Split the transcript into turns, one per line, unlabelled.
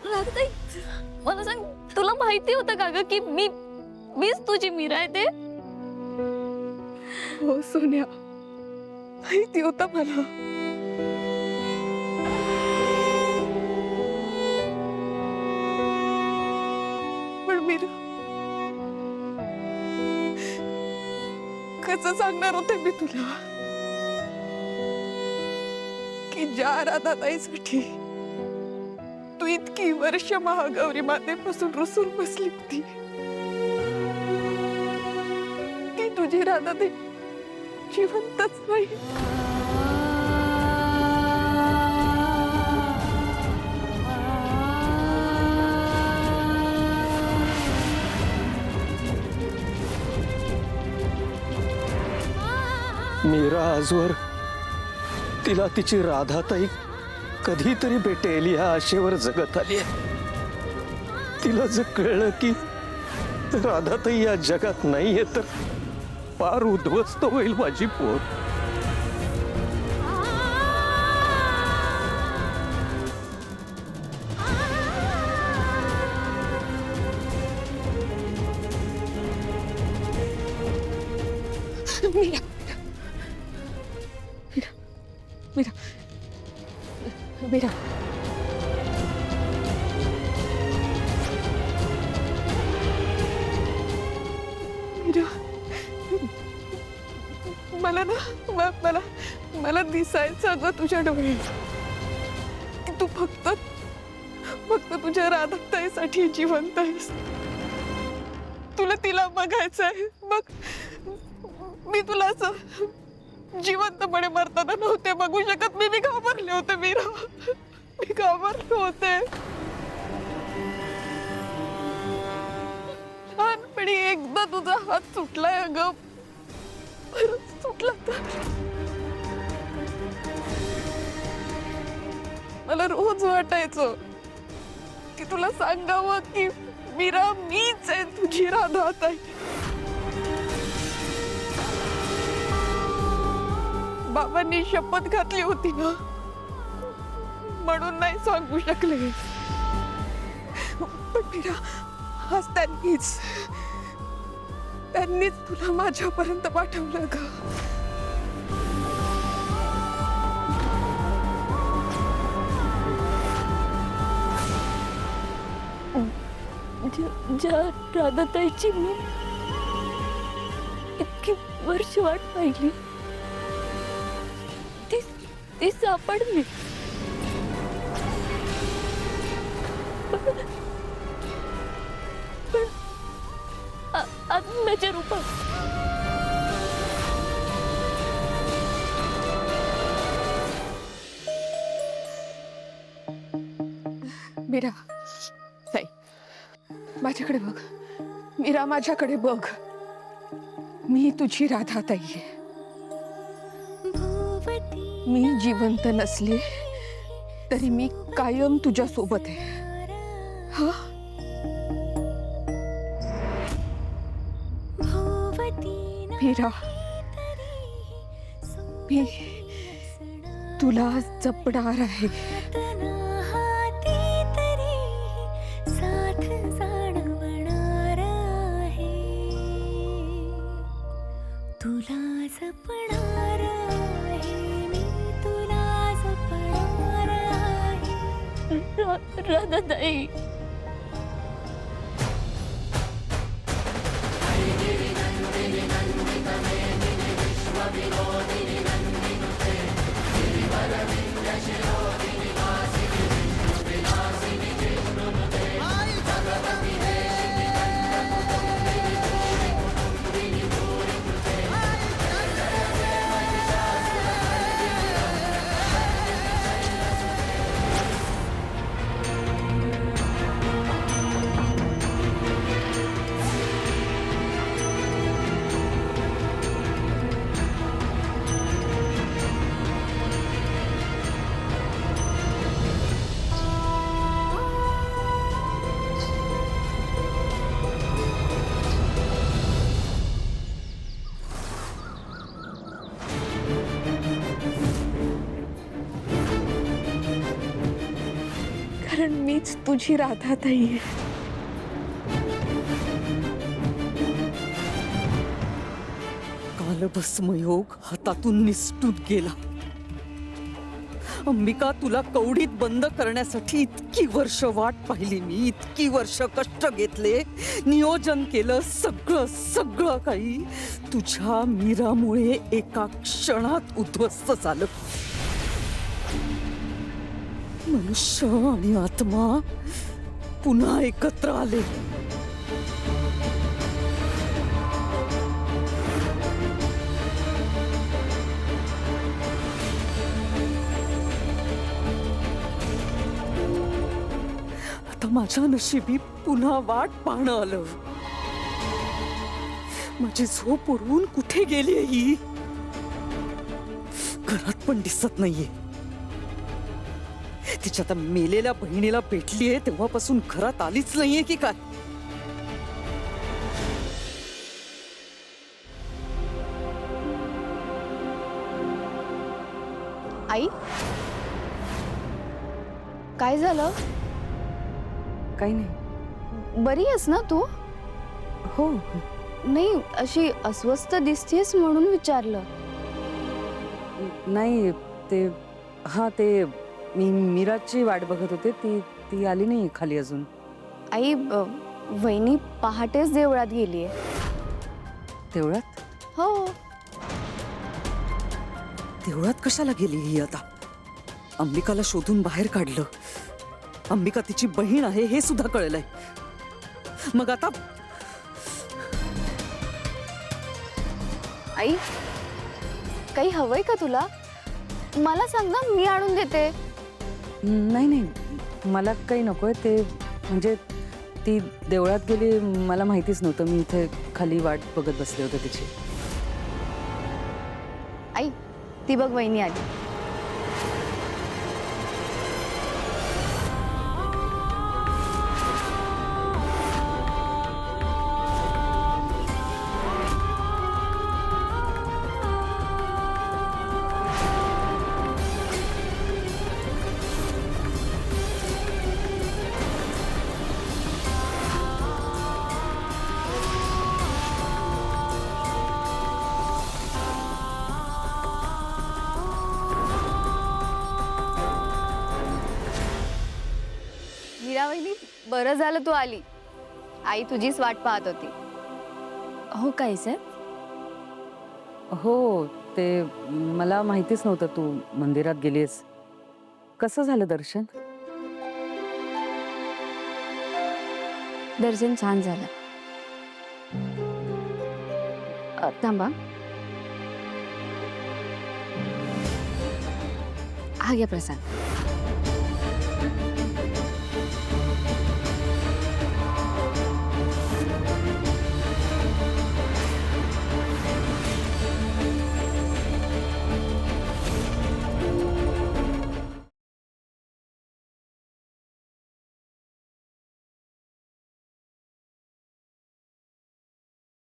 राधाताई, मला सांग, तुला माहिती होतं का ग की मीच तुझी मीरा आहे ते?
हो सोन्या, माहिती होतं मला. पण मीरा, कसं सांगणार होते मी तुला की ज्या राधाताईसाठी तू इतकी वर्ष महागौरी मातेपासून रुसून बसली होती, ती तुझी राधाताई जिवंतच नाही.
मीरा आजवर तिला तिची राधाताई कधीतरी भेटेल या आशेवर जगत आली आहे. तिला जर कळलं की राधाताई या जगात नाहीये तर फार उद्ध्वस्त होईल माझी पोट.
मीरा, मीरा, मीरा, मीरा, मला ना मला दिसायचं अगं तुझ्या डोळ्यात की तू फक्त तुझ्या राधाताईसाठी जिवंत आहेस. तुला तिला बघायचंय. मग मी तुला असं जिवंतपणे मरताना नव्हते बघू शकत. मी घाबरले होते मीरा, मी घाबरले होते. लहानपणी एकदा तुझा हात सुटलाय अगं, परत सुटला तर मला रोज वाटायचं की तुला सांगावं की मीरा, मीच आहे तुझी राधाताई. बाबांनी शपथ घातली होती ना, म्हणून नाही सांगू शकले. पण मीरा, आज त्यांनीच तुला माझ्यापर्यंत पाठवलं ग.
ज्या राधाताईची मी इतकी वर्ष वाट पाहिली, ती सापडली. पण आत्म्याच्या रूपात.
मीरा, नाही, माझ्याकडे बघ मीरा, माझ्याकडे बघ. मी तुझी राधाताई आहे. मी जिवंत नसले तरी मी कायम तुझ्या सोबत आहे. हा, मीरा, मी तुला जपणार आहे.
तुला जपणार आहे, मी तुला जपणार आहे.
राधाताई,
कारण मीच तुझी राधाताई आहे.
कालभस्मयोग हातातून निसटून गेला. अंबिका, तुला कवडीत बंद करण्यासाठी इतकी वर्ष वाट पाहिली मी, इतकी वर्ष कष्ट घेतले, नियोजन केलं, सगळं सगळं काही तुझ्या मीरामुळे एका क्षणात उद्ध्वस्त झालं. मनुष्य आणि आत्मा पुन्हा एकत्र आले. आता माझ्या नशिबी पुन्हा वाट पाहणं आलं. माझी झोप उडवून कुठे गेली ही? घरात पण दिसत नाहीये. तिच्या आता मेलेल्या बहिणीला भेटलीये तेव्हापासून घरात आलीच नाहीये की काय?
आई, काय झालं?
काही नाही.
बरी आहेस ना तू?
हो,
नाही, अशी अस्वस्थ दिसतेस म्हणून विचारलं.
नाही ते ते मी मीराची वाट बघत होते. ती आली नाही खाली अजून.
आई, वहिनी पहाटेच देवळात गेलीये.
देवळात?
हो.
देवळात कशाला गेली ही आता? अंबिकाला शोधून बाहेर काढलं. अंबिका तिची बहीण आहे हे सुद्धा कळलंय. मग आता
आई, काही हवंय का तुला? मला सांग ना, मी आणून देते.
नाही, मला काही नकोय. ते म्हणजे ती देवळात गेली मला माहितीच नव्हतं. मी इथे खाली वाट बघत बसले होते तिची.
आई, ती बघ वहिनी आली. मीरा वहिनी, बरं झालं तू आली. आई तुझीच वाट पाहत होती. हो काय सर?
हो, ते मला माहितीच नव्हतं तू मंदिरात गेलीस. कसं झालं दर्शन?
दर्शन छान झालं. थांबा, हा घ्या प्रसाद.